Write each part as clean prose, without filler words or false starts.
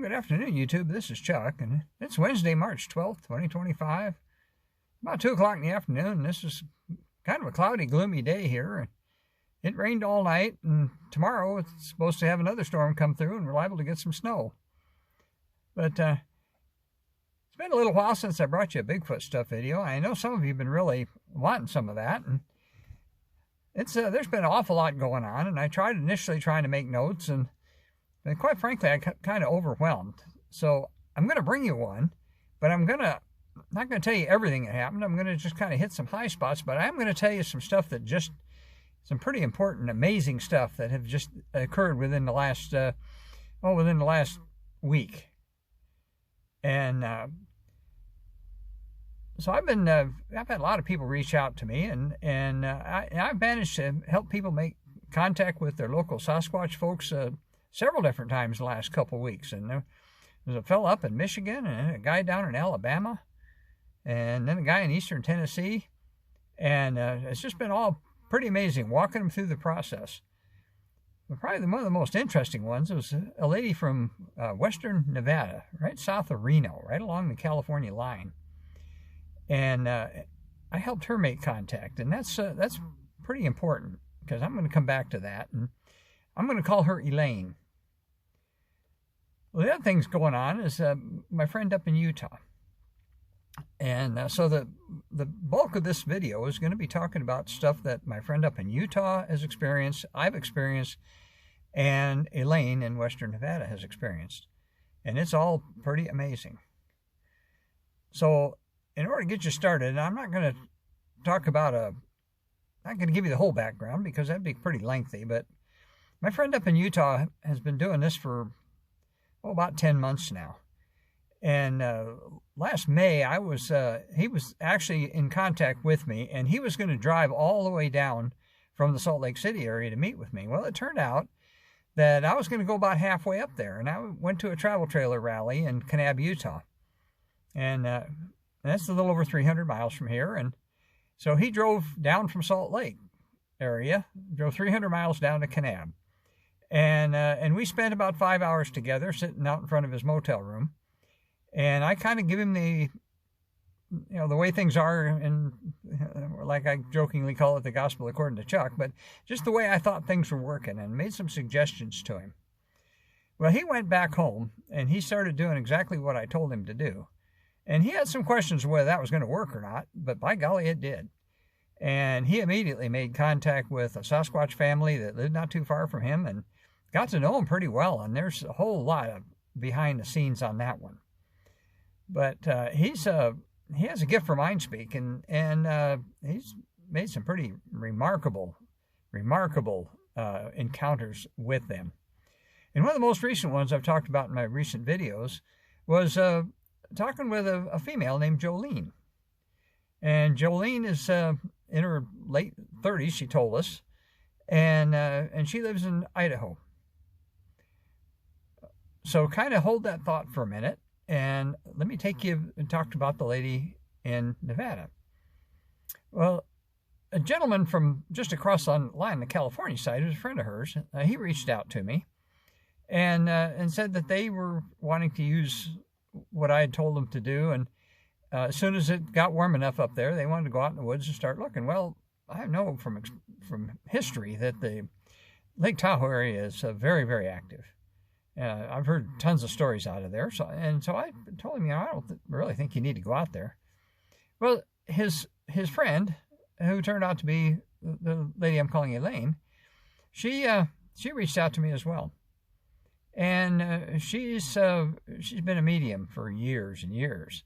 Good afternoon, YouTube. This is Chuck, and it's Wednesday, March 12th, 2025. About 2 o'clock in the afternoon, and this is kind of a cloudy, gloomy day here. It rained all night, and tomorrow it's supposed to have another storm come through, and we're liable to get some snow. But it's been a little while since I brought you a Bigfoot Stuff video. I know some of you have been really wanting some of that, and there's been an awful lot going on, and I tried initially trying to make notes, and quite frankly, I got kind of overwhelmed. So I'm going to bring you one, but I'm not going to tell you everything that happened. I'm going to just kind of hit some high spots, but I am going to tell you some stuff that some pretty important, amazing stuff that have just occurred within the last, within the last week. And so I've had a lot of people reach out to me, and I've managed to help people make contact with their local Sasquatch folks several different times the last couple of weeks. And there's a fellow up in Michigan, and a guy down in Alabama, and then a guy in eastern Tennessee. And it's just been all pretty amazing walking them through the process. But probably one of the most interesting ones was a lady from western Nevada, right south of Reno, right along the California line. And I helped her make contact, and that's pretty important, because I'm going to come back to that, and I'm going to call her Elaine. Well, the other thing's going on is my friend up in Utah. And so the bulk of this video is going to be talking about stuff that my friend up in Utah has experienced, I've experienced, and Elaine in western Nevada has experienced. And it's all pretty amazing. So in order to get you started, I'm not going to talk about not going to give you the whole background, because that'd be pretty lengthy, but my friend up in Utah has been doing this for about 10 months now. And last May, he was actually in contact with me, and he was going to drive all the way down from the Salt Lake City area to meet with me. Well, it turned out that I was going to go about halfway up there, and I went to a travel trailer rally in Kanab, Utah. And that's a little over 300 miles from here. And so he drove down from Salt Lake area, drove 300 miles down to Kanab. And we spent about 5 hours together sitting out in front of his motel room. And I kind of give him the way things are, and like I jokingly call it, the gospel according to Chuck, but just the way I thought things were working, and made some suggestions to him. Well, he went back home, and he started doing exactly what I told him to do. And he had some questions whether that was going to work or not, but by golly, it did. And he immediately made contact with a Sasquatch family that lived not too far from him, and got to know him pretty well. And there's a whole lot of behind the scenes on that one. But he has a gift for mind speak, and he's made some pretty remarkable encounters with them. And one of the most recent ones I've talked about in my recent videos was talking with a female named Jolene. And Jolene is in her late 30s, she told us, and she lives in Idaho. So kind of hold that thought for a minute, and let me take you and talk about the lady in Nevada. Well, a gentleman from just across the line, the California side, who's a friend of hers, he reached out to me and said that they were wanting to use what I had told them to do, and as soon as it got warm enough up there, they wanted to go out in the woods and start looking. Well, I know from history that the Lake Tahoe area is very, very active. I've heard tons of stories out of there. So I told him, I don't really think you need to go out there. Well, his friend, who turned out to be the lady I'm calling Elaine, she reached out to me as well. And she's been a medium for years and years.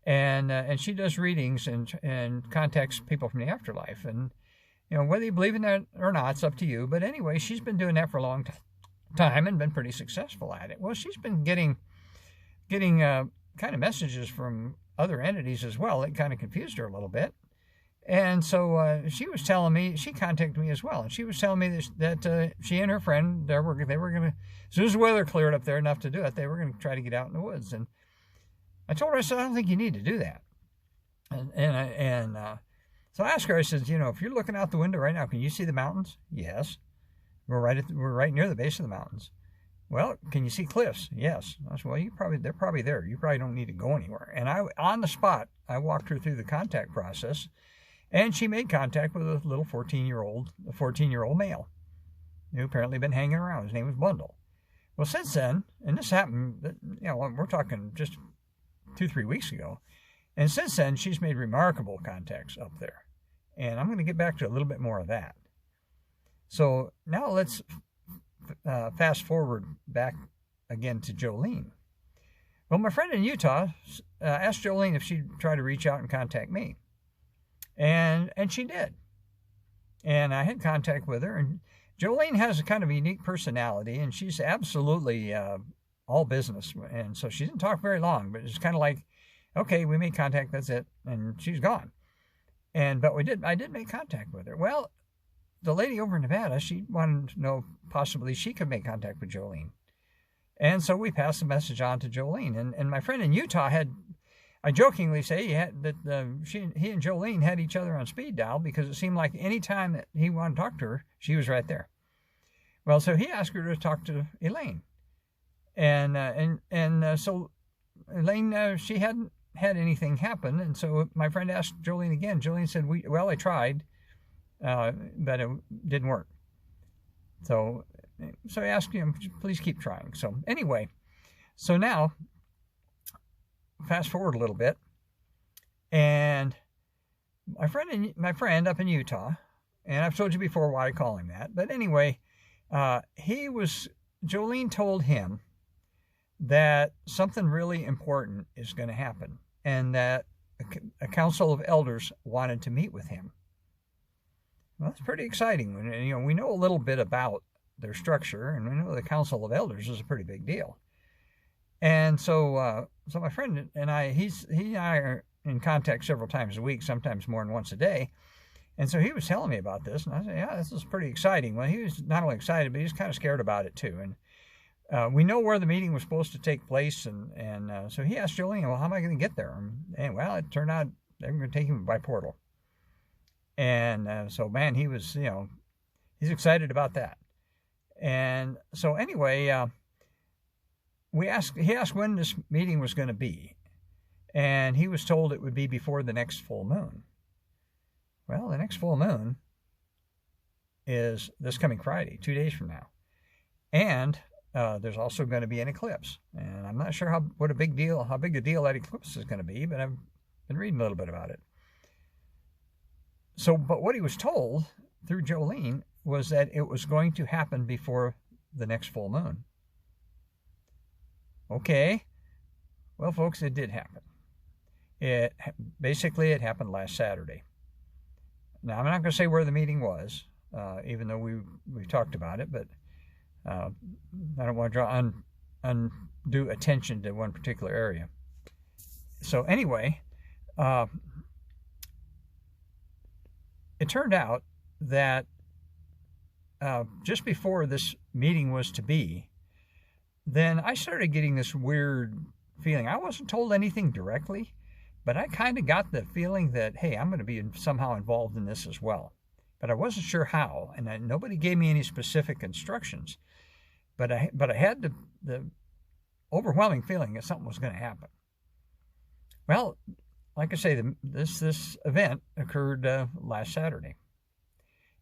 And she does readings and contacts people from the afterlife. And, whether you believe in that or not, it's up to you. But anyway, she's been doing that for a long time and been pretty successful at it. Well, she's been getting kind of messages from other entities as well. It kind of confused her a little bit. And so she was telling me, she contacted me as well. And she was telling me that she and her friend, they were going to, as soon as the weather cleared up there enough to do it, they were going to try to get out in the woods. And I told her, I said, I don't think you need to do that. So I asked her, I said, if you're looking out the window right now, can you see the mountains? Yes. We're right near the base of the mountains. Well, can you see cliffs? Yes. I said, well, they're probably there. You probably don't need to go anywhere. And on the spot, I walked her through the contact process, and she made contact with a little 14-year-old male who apparently been hanging around. His name was Bundle. Well, since then, and this happened, we're talking just 2-3 weeks ago, and since then, she's made remarkable contacts up there. And I'm going to get back to a little bit more of that. So now let's fast forward back again to Jolene. Well, my friend in Utah asked Jolene if she'd try to reach out and contact me. And she did. And I had contact with her. And Jolene has a kind of unique personality, and she's absolutely all business. And so she didn't talk very long, but it's kind of like, okay, we made contact, that's it. And she's gone. But I did make contact with her. Well, the lady over in Nevada, she wanted to know if possibly she could make contact with Jolene. And so we passed the message on to Jolene. And my friend in Utah I jokingly say he and Jolene had each other on speed dial, because it seemed like any time that he wanted to talk to her, she was right there. Well, so he asked her to talk to Elaine. So Elaine, she hadn't had anything happen. And so my friend asked Jolene again. Jolene said, I tried. But it didn't work. So I asked him, please keep trying. So anyway, so now, fast forward a little bit, and my friend up in Utah, and I've told you before why I call him that, but anyway, Jolene told him that something really important is going to happen, and that a council of elders wanted to meet with him. Well, that's pretty exciting. We know a little bit about their structure, and we know the Council of Elders is a pretty big deal. And so my friend and I, he and I are in contact several times a week, sometimes more than once a day. And so he was telling me about this, and I said, yeah, this is pretty exciting. Well, he was not only excited, but he was kind of scared about it too. And we know where the meeting was supposed to take place, and so he asked Jolene, well, how am I going to get there? And well, it turned out they were going to take him by portal. And so, man, he was, he's excited about that. And so anyway, he asked when this meeting was going to be. And he was told it would be before the next full moon. Well, the next full moon is this coming Friday, 2 days from now. And there's also going to be an eclipse. And I'm not sure how big a deal that eclipse is going to be, but I've been reading a little bit about it. So, but what he was told through Jolene was that it was going to happen before the next full moon. Okay. Well, folks, it did happen. It happened last Saturday. Now, I'm not going to say where the meeting was, even though we talked about it, but I don't want to draw undue attention to one particular area. So anyway, it turned out that just before this meeting was to be, then I started getting this weird feeling. I wasn't told anything directly, but I kind of got the feeling that, hey, I'm going to be somehow involved in this as well. But I wasn't sure how, and nobody gave me any specific instructions. But I had the overwhelming feeling that something was going to happen. Well, like I say, this event occurred last Saturday.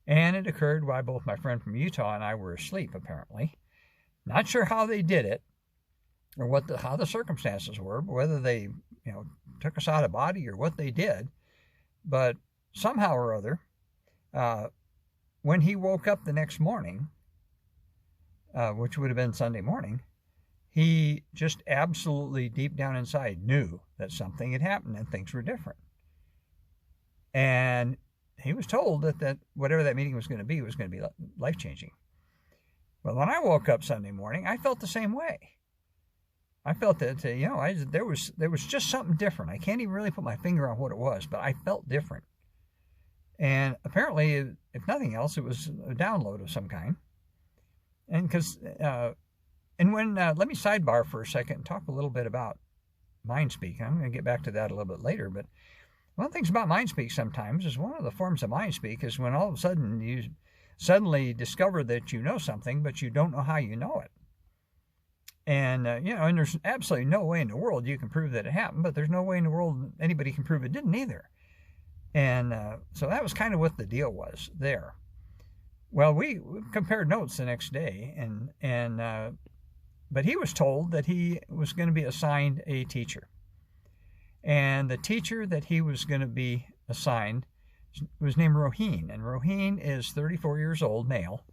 And it occurred while both my friend from Utah and I were asleep, apparently. Not sure how they did it, or how the circumstances were, but whether they took us out of body or what they did. But somehow or other, when he woke up the next morning, which would have been Sunday morning, he just absolutely deep down inside knew that something had happened and things were different. And he was told that whatever that meeting was going to be life-changing. But when I woke up Sunday morning, I felt the same way. I felt that, there was just something different. I can't even really put my finger on what it was, but I felt different. And apparently, if nothing else, it was a download of some kind. And let me sidebar for a second and talk a little bit about mind speak. I'm going to get back to that a little bit later, but one of the things about mind speak sometimes is one of the forms of mind speak is when all of a sudden you suddenly discover that you know something, but you don't know how you know it. And, and there's absolutely no way in the world you can prove that it happened, but there's no way in the world anybody can prove it didn't either. And so that was kind of what the deal was there. Well, we compared notes the next day, but he was told that he was going to be assigned a teacher. And the teacher that he was going to be assigned was named Roheen. And Roheen is 34 years old, male.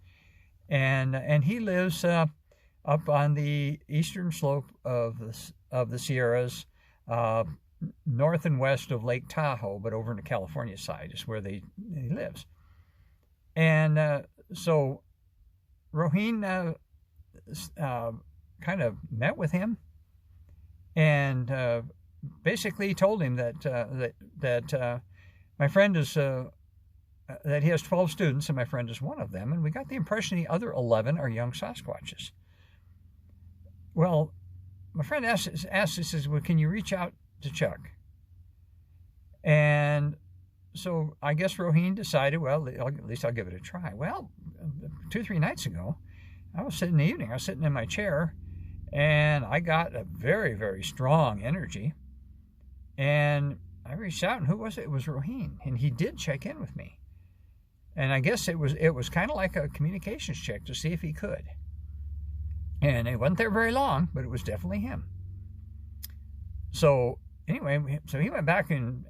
And he lives up on the eastern slope of the Sierras, north and west of Lake Tahoe, but over in the California side is where he lives. And so Roheen kind of met with him and basically told him that my friend is that he has 12 students and my friend is one of them, and we got the impression the other 11 are young Sasquatches. Well, my friend asked, he says, well, can you reach out to Chuck? And so I guess Roheen decided, well, at least I'll give it a try. Well, 2 or 3 nights ago, I was sitting in the evening, I was sitting in my chair, and I got a very, very strong energy. And I reached out, and who was it? It was Roheen, and he did check in with me. And I guess it was kind of like a communications check to see if he could. And it wasn't there very long, but it was definitely him. So anyway, so he went back and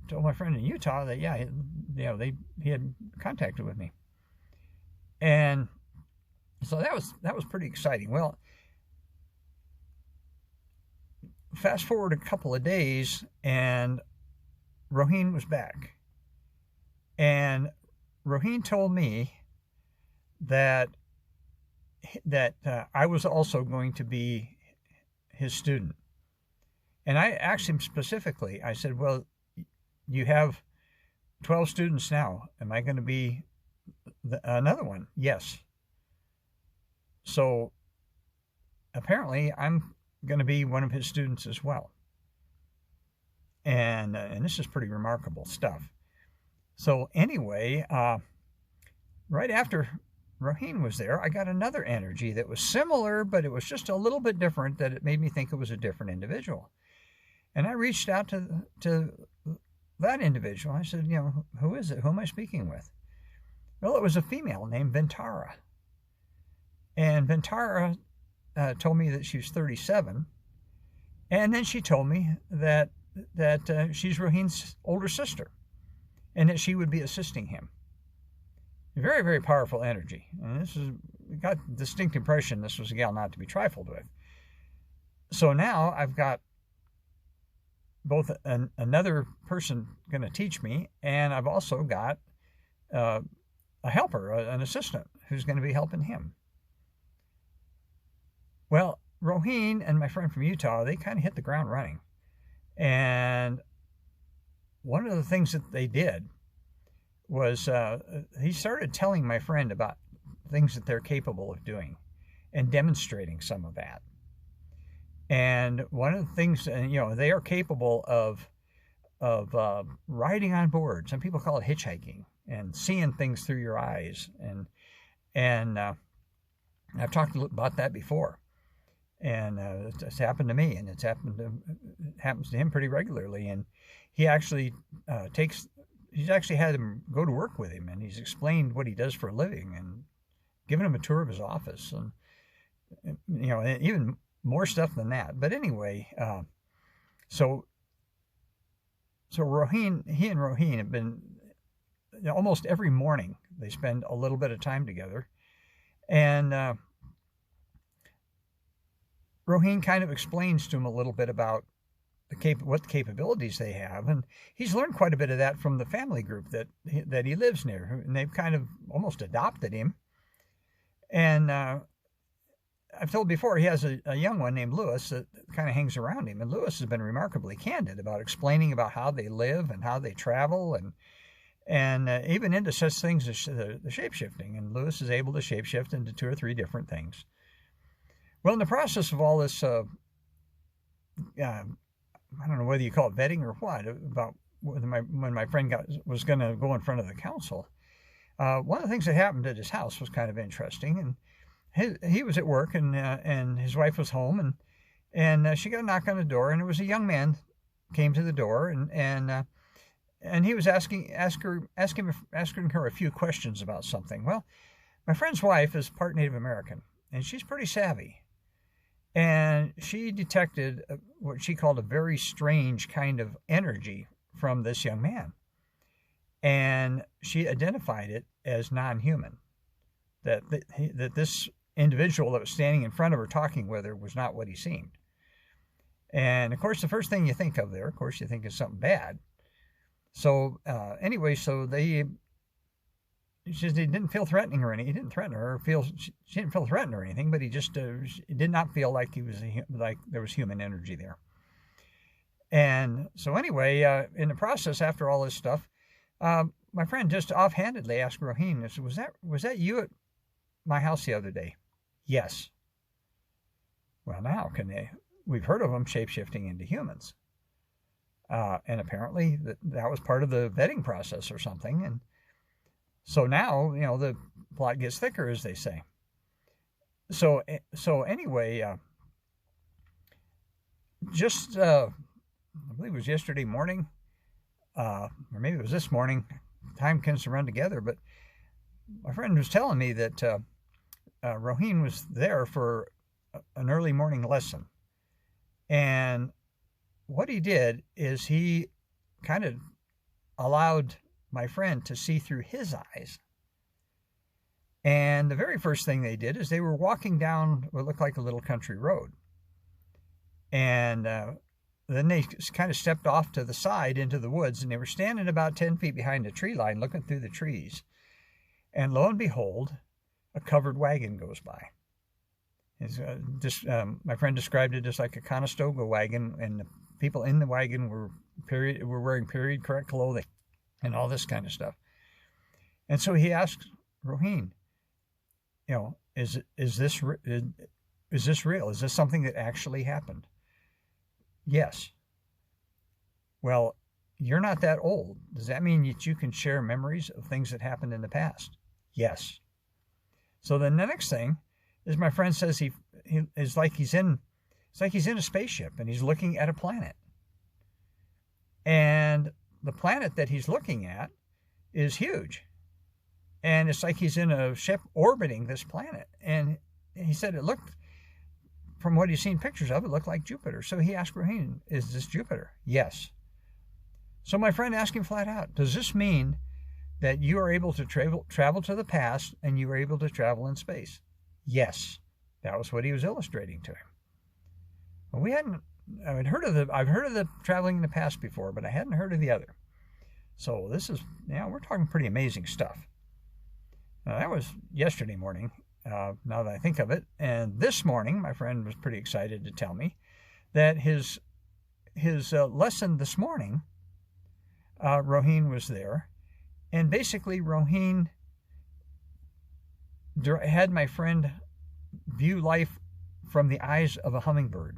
told my friend in Utah that he had contacted with me, and so that was pretty exciting. Well, fast forward a couple of days, and Roheen was back, and Roheen told me that I was also going to be his student. And I asked him specifically, I said, well, you have 12 students now. Am I going to be another one? Yes. So apparently I'm going to be one of his students as well. And this is pretty remarkable stuff. So anyway, right after Roheen was there, I got another energy that was similar, but it was just a little bit different, that it made me think it was a different individual. And I reached out to that individual. I said, who is it? Who am I speaking with? Well, it was a female named Ventara. And Ventara told me that she was 37. And then she told me that she's Roheen's older sister and that she would be assisting him. Very, very powerful energy. And got a distinct impression this was a gal not to be trifled with. So now I've got both another person going to teach me, and I've also got a helper, an assistant, who's going to be helping him. Well, Roheen and my friend from Utah, they kind of hit the ground running. And one of the things that they did was he started telling my friend about things that they're capable of doing and demonstrating some of that. And one of the things, they are capable of riding on board. Some people call it hitchhiking, and seeing things through your eyes. And I've talked about that before. And it's happened to me, and it happens to him pretty regularly. And he actually he's actually had him go to work with him, and he's explained what he does for a living and given him a tour of his office, and even more stuff than that. But anyway, so Roheen, he and Roheen have been almost every morning. They spend a little bit of time together, and Roheen kind of explains to him a little bit about what capabilities they have, and he's learned quite a bit of that from the family group that he lives near, and they've kind of almost adopted him. And I've told before, he has a young one named Lewis that kind of hangs around him, and Lewis has been remarkably candid about explaining about how they live and how they travel, and even into such things as the shape-shifting. And Lewis is able to shape-shift into 2 or 3 different things. Well, in the process of all this, I don't know whether you call it vetting or what, about when my friend was going to go in front of the council, one of the things that happened at his house was kind of interesting. And he was at work, and his wife was home, and she got a knock on the door, and it was a young man came to the door, and he was asking her a few questions about something. Well, my friend's wife is part Native American, and she's pretty savvy, and she detected what she called a very strange kind of energy from this young man, and she identified it as non-human. That this individual that was standing in front of her talking with her was not what he seemed. And of course, the first thing you think of there, of course, you think is something bad. So anyway, he didn't feel threatening or anything. He didn't threaten her. She didn't feel threatened or anything, but he just did not feel like like there was human energy there. And so anyway, in the process, after all this stuff, my friend just offhandedly asked Roheen, I said, was that you at my house the other day? Yes. Well, now we've heard of them shape-shifting into humans. And apparently that was part of the vetting process or something. And so now, the plot gets thicker, as they say. So anyway, just, I believe it was yesterday morning, or maybe it was this morning, time tends to run together, but my friend was telling me that Roheen was there for an early morning lesson. And what he did is he kind of allowed my friend to see through his eyes. And the very first thing they did is they were walking down what looked like a little country road. And then they kind of stepped off to the side into the woods, and they were standing about 10 feet behind a tree line looking through the trees. And lo and behold, a covered wagon goes by. My friend described it as like a Conestoga wagon, and the people in the wagon were wearing period correct clothing and all this kind of stuff. And so he asked Roheen, is this real? Is this something that actually happened? Yes. Well, you're not that old. Does that mean that you can share memories of things that happened in the past? Yes. So then the next thing is my friend says he is like he's in a spaceship and he's looking at a planet. And the planet that he's looking at is huge. And it's like he's in a ship orbiting this planet. And he said it looked, from what he's seen pictures of, it looked like Jupiter. So he asked Roheen, is this Jupiter? Yes. So my friend asked him flat out, does this mean that you are able to travel to the past and you are able to travel in space? Yes. That was what he was illustrating to him. Well, I've heard of the traveling in the past before, but I hadn't heard of the other. So this is, we're talking pretty amazing stuff. Now, that was yesterday morning, now that I think of it. And this morning, my friend was pretty excited to tell me that his lesson this morning, Roheen was there. And basically, Roheen had my friend view life from the eyes of a hummingbird.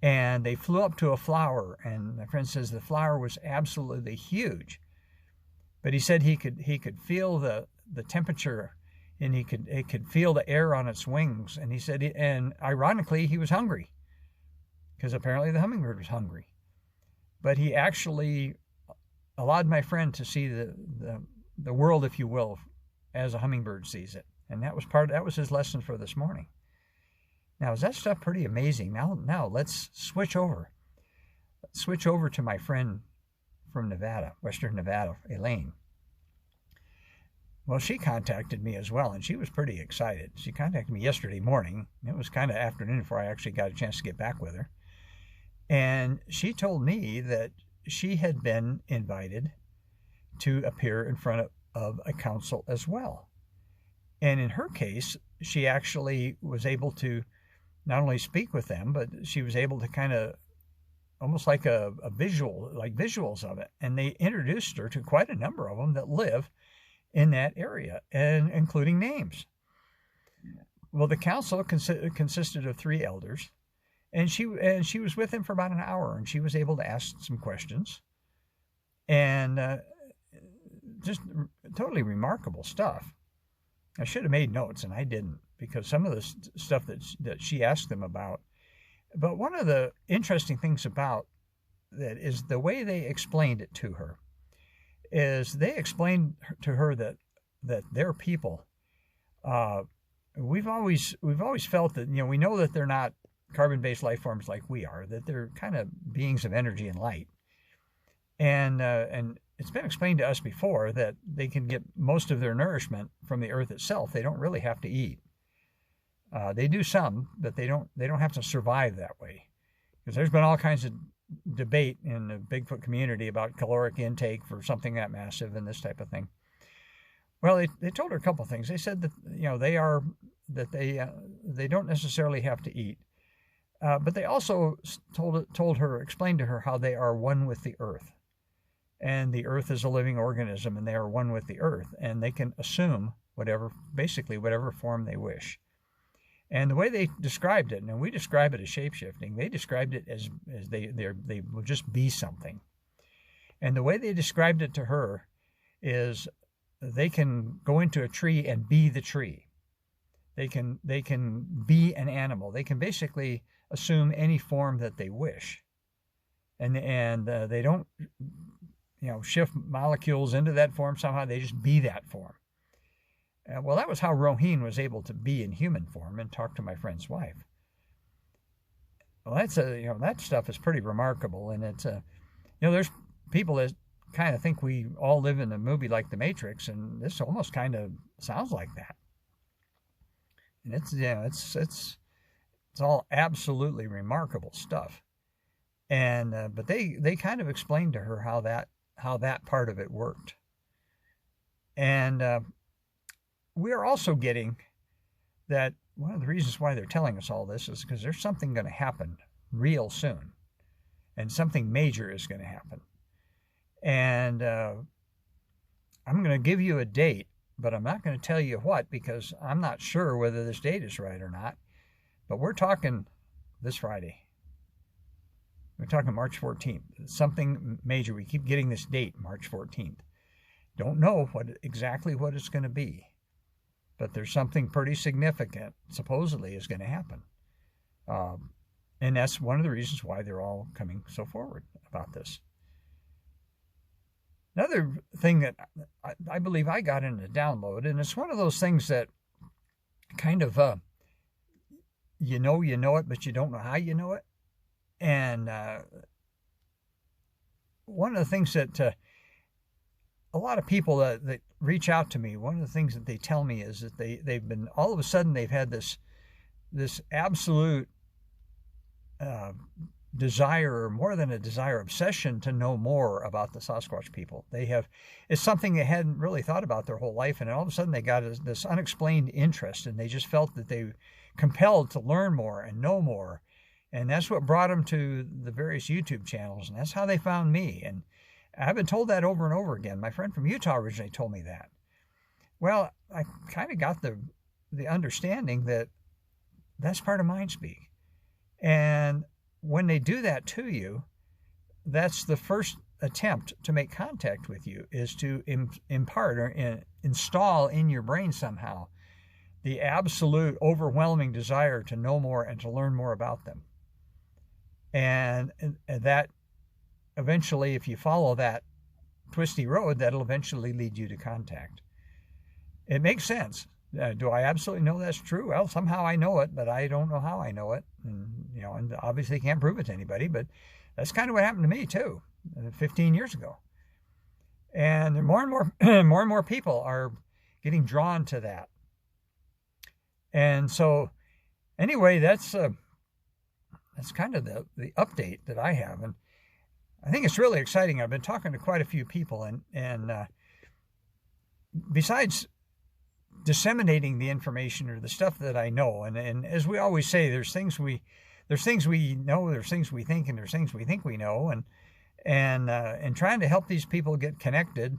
And they flew up to a flower, and my friend says the flower was absolutely huge. But he said he could feel the temperature, and he could feel the air on its wings. And he said, and ironically, he was hungry, because apparently the hummingbird was hungry. But he actually allowed my friend to see the world, if you will, as a hummingbird sees it. And that was his lesson for this morning. Now, is that stuff pretty amazing? Now let's switch over. Let's switch over to my friend from Nevada, Western Nevada, Elaine. Well, she contacted me as well, and she was pretty excited. She contacted me yesterday morning. It was kind of afternoon before I actually got a chance to get back with her. And she told me that she had been invited to appear in front of a council as well. And in her case, she actually was able to not only speak with them, but she was able to kind of almost like a visual, like visuals of it. And they introduced her to quite a number of them that live in that area, and including names. Well, the council consisted of 3 elders, and she was with them for about an hour, and she was able to ask some questions, and just totally remarkable stuff. I should have made notes, and I didn't, because some of the stuff that she asked them about. But one of the interesting things about that is the way they explained it to her. Is they explained to her that their people, we've always felt that, we know that they're not carbon-based life forms like we are, that they're kind of beings of energy and light, and it's been explained to us before that they can get most of their nourishment from the earth itself. They don't really have to eat. They do some, but they don't have to survive that way, because there's been all kinds of debate in the Bigfoot community about caloric intake for something that massive and this type of thing. Well, they told her a couple of things. They said that they don't necessarily have to eat, but they also explained to her how they are one with the earth, and the earth is a living organism, and they are one with the earth, and they can assume basically whatever form they wish. And the way they described it, and we describe it as shape-shifting, they described it as they will just be something. And the way they described it to her is they can go into a tree and be the tree. They can be an animal. They can basically assume any form that they wish. And they don't, shift molecules into that form somehow. They just be that form. Well, that was how Roheen was able to be in human form and talk to my friend's wife. Well, that stuff is pretty remarkable, and it's there's people that kind of think we all live in a movie like The Matrix, and this almost kind of sounds like that. And it's all absolutely remarkable stuff. And but they kind of explained to her how that part of it worked. And we are also getting that one of the reasons why they're telling us all this is because there's something going to happen real soon, and something major is going to happen. And I'm going to give you a date, but I'm not going to tell you what, because I'm not sure whether this date is right or not. But we're talking this Friday. We're talking March 14th. It's something major. We keep getting this date, March 14th. Don't know exactly what it's going to be, but there's something pretty significant, supposedly, is going to happen. And that's one of the reasons why they're all coming so forward about this. Another thing that I believe I got in a download, and it's one of those things that kind of, you know it, but you don't know how you know it. And one of the things that a lot of people that reach out to me, one of the things that they tell me is that they've been, all of a sudden they've had this absolute desire, or more than a desire, obsession to know more about the Sasquatch people. It's something they hadn't really thought about their whole life, and all of a sudden they got this unexplained interest, and they just felt that they compelled to learn more and know more. And that's what brought them to the various YouTube channels, and that's how they found me. And I've been told that over and over again. My friend from Utah originally told me that. Well, I kind of got the understanding that that's part of mind speak. And when they do that to you, that's the first attempt to make contact with you, is to impart or install in your brain somehow the absolute overwhelming desire to know more and to learn more about them. And that eventually, if you follow that twisty road, that'll eventually lead you to contact. It makes sense. Do I absolutely know that's true? Well, somehow I know it, but I don't know how I know it. And obviously can't prove it to anybody, but that's kind of what happened to me too, 15 years ago. And more and more people are getting drawn to that. And so, anyway, that's kind of the update that I have, and I think it's really exciting. I've been talking to quite a few people, and besides disseminating the information or the stuff that I know, and as we always say, there's things we know, there's things we think, and there's things we think we know, and trying to help these people get connected.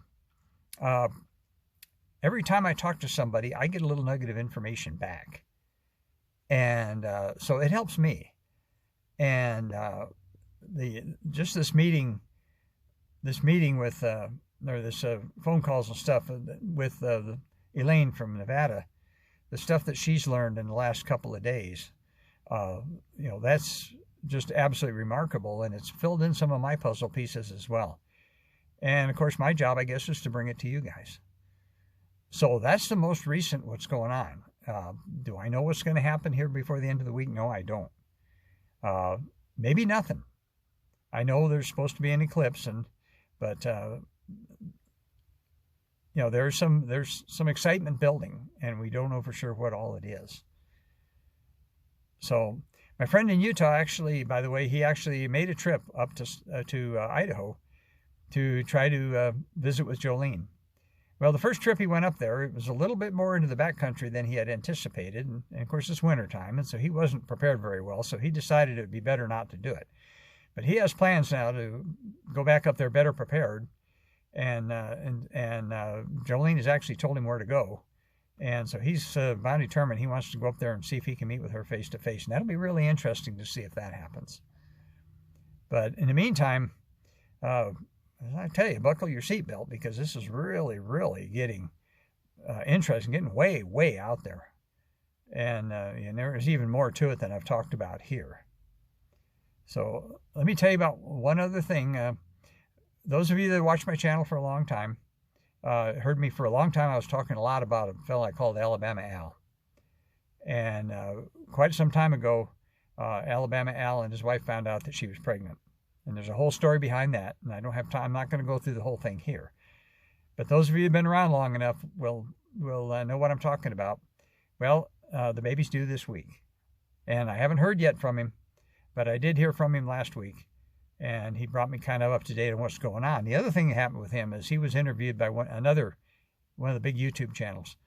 Every time I talk to somebody, I get a little nugget of information back, and so it helps me. And this meeting with or this phone calls and stuff with Elaine from Nevada, the stuff that she's learned in the last couple of days, that's just absolutely remarkable, and it's filled in some of my puzzle pieces as well. And of course, my job, I guess, is to bring it to you guys. So that's the most recent what's going on. Do I know what's going to happen here before the end of the week? No, I don't. Maybe nothing. I know there's supposed to be an eclipse, but there's some excitement building, and we don't know for sure what all it is. So my friend in Utah, actually, by the way, he actually made a trip up to Idaho to try to visit with Jolene. Well, the first trip he went up there, it was a little bit more into the backcountry than he had anticipated, and of course it's wintertime, and so he wasn't prepared very well, so he decided it would be better not to do it. But he has plans now to go back up there better prepared, and Jolene has actually told him where to go, and so he's bound determined he wants to go up there and see if he can meet with her face to face, and that'll be really interesting to see if that happens. But in the meantime, I tell you, buckle your seatbelt, because this is really, really getting interesting, getting way, way out there, and there's even more to it than I've talked about here. So let me tell you about one other thing. Those of you that watch my channel for a long time, heard me for a long time. I was talking a lot about a fellow I called Alabama Al. And quite some time ago, Alabama Al and his wife found out that she was pregnant. And there's a whole story behind that, and I don't have time. I'm not going to go through the whole thing here. But those of you who've been around long enough will know what I'm talking about. Well, the baby's due this week. And I haven't heard yet from him, but I did hear from him last week, and he brought me kind of up to date on what's going on. The other thing that happened with him is he was interviewed by one of the big YouTube channels,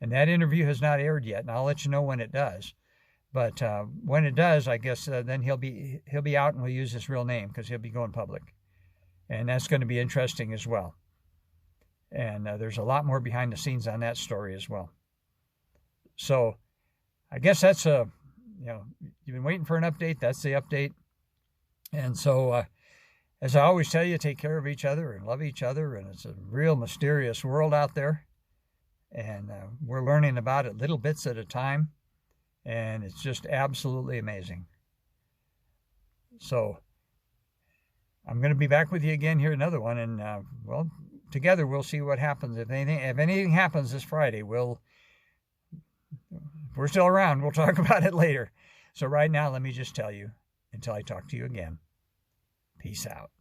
and that interview has not aired yet, and I'll let you know when it does. But when it does, I guess then he'll be out, and we'll use his real name because he'll be going public, and that's going to be interesting as well. And there's a lot more behind the scenes on that story as well. So I guess that's you've been waiting for an update. That's the update. And so, as I always tell you, take care of each other and love each other. And it's a real mysterious world out there. And we're learning about it little bits at a time. And it's just absolutely amazing. So, I'm going to be back with you again here, another one. And, together we'll see what happens. If anything happens this Friday, if we're still around, we'll talk about it later. So right now, let me just tell you, until I talk to you again, peace out.